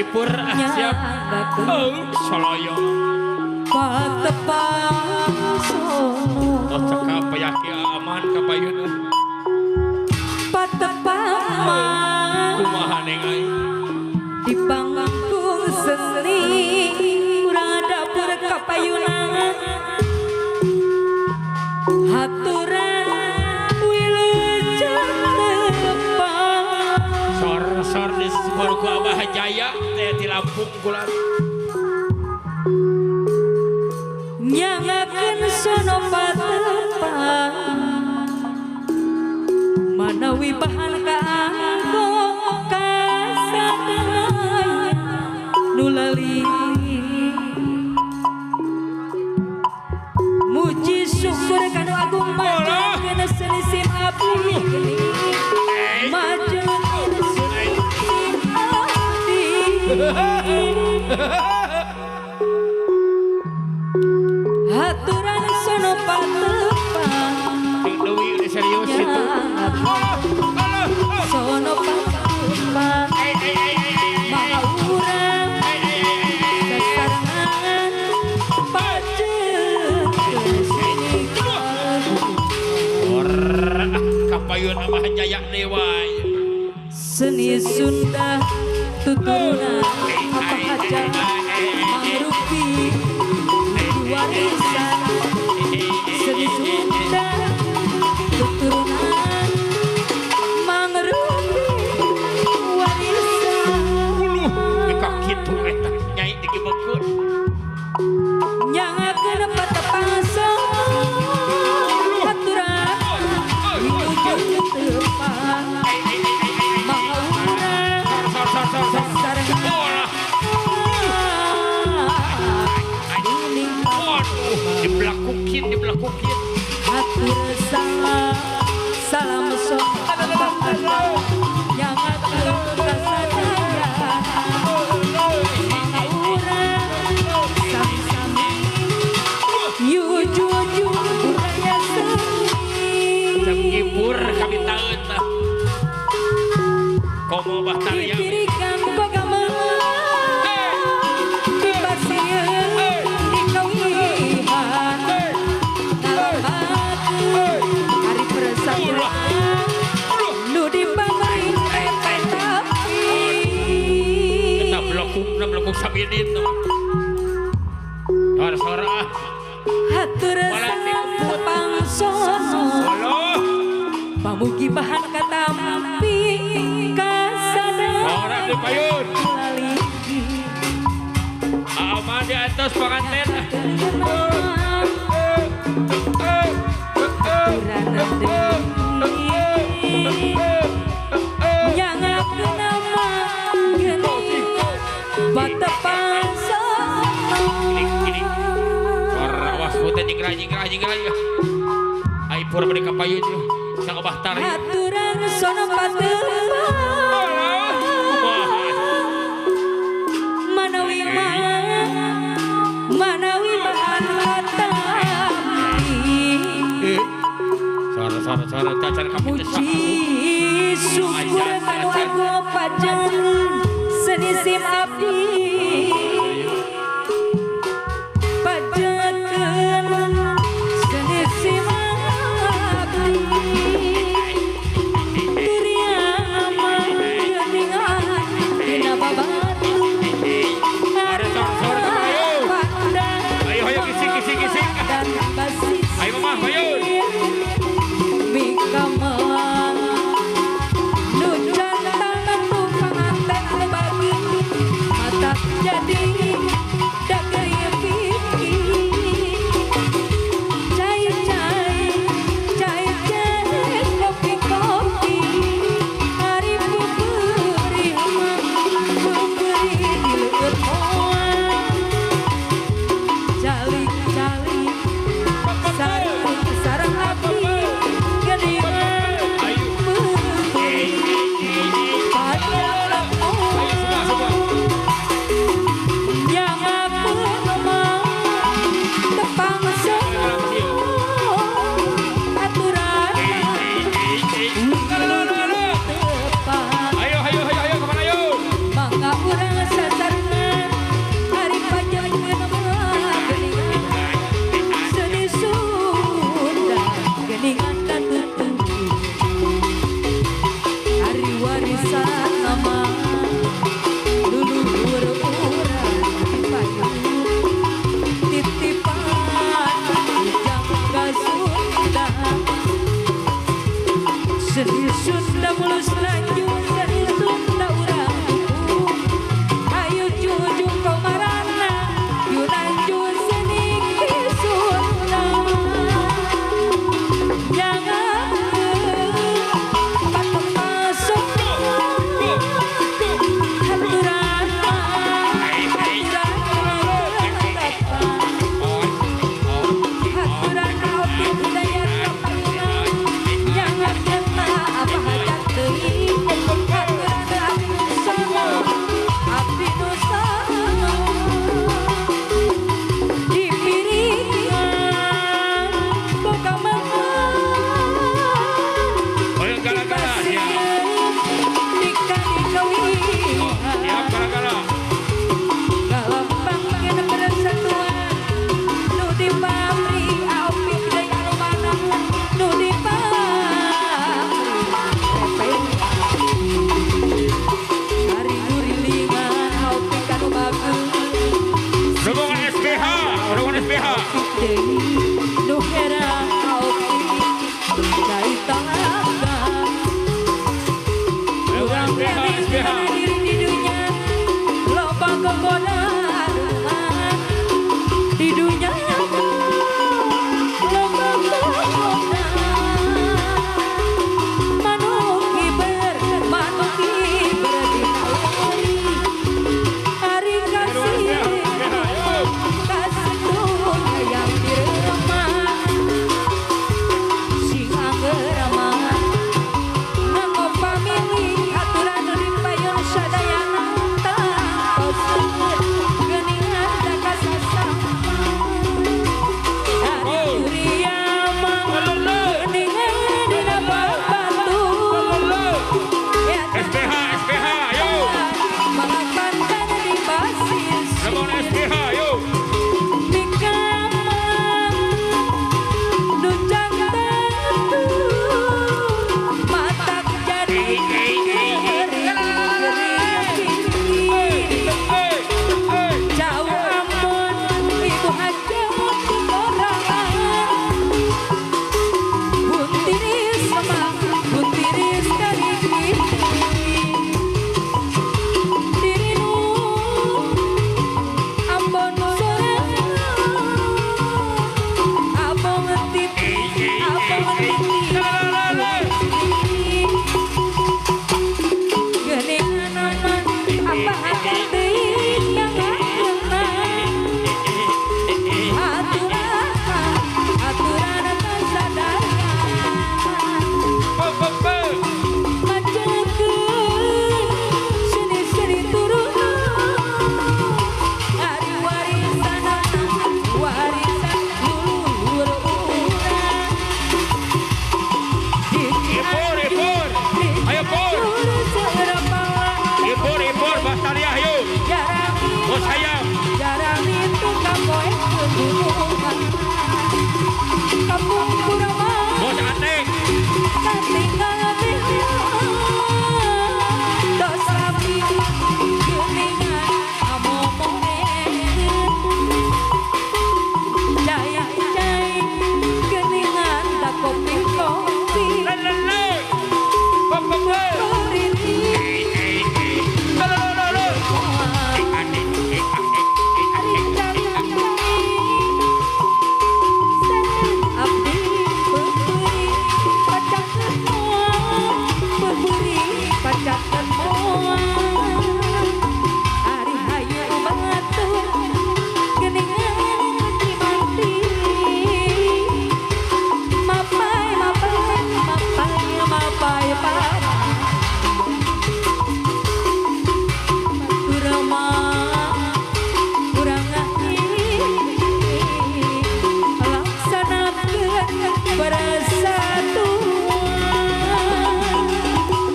ngipur siap. Oh, soloyo. Patepang sono. Oh, cakap payaki aman kapayun. Patepang kumaha neng ai. di panggung seni urang dapur kapayunan haturan wilujeng tepang Sor di sebuah ku Abah Jaya teh di Lampung kulan. nyangakeun sono patepang manawi bahan kaanggo kasadaya nu lali muji syukur kanu agung majeun seni sim abdi majeun seni sim abdi haturan sono patepang Dewi udah serius itu. sono patepang maha urang sasarangan pajeun Kapayun Abah Jaya Dewa. seni Sunda tuturuna apa aja mangrupi warisan seni Sunda tuturuna mangrupi warisan Kak kitu eta nyai digibekeun. nyangakeun patepang sono aturan wilujeng tepang maha urang sasarangan Dibelakukin. hatur salam sono nyangakeun kasadaya maha urang sami-sami yujuju budaya seni Jam ngipur kami taeun tah. Komo Bahtarya. diberikan pagamelan dipasieun dikawihan nalahakeun hari persatuan nu dipamrih tapi Kita blokuk sabidin tuh. Sora. hatur patepang sono Halo. pamugi bahan katampi kasadaya Sora di payun. lali Aman di atas pengantin. nyangakeun nama geni patepang sono Gini. Sora awas putih jinggra. Ai pur beri kapayun yuk. Sang Abah Tarya. haturan sono patepang manawi bahan katampi Sora cacar kami muji syukur kanu agung pajeun seni sim abdi pajeun seni sim abdi turiama geuningan dina babatu pandang Ayo kisik. dan basis Ayo Mama, payun. Mikamang nu jantan tu panganten bagi mata jadi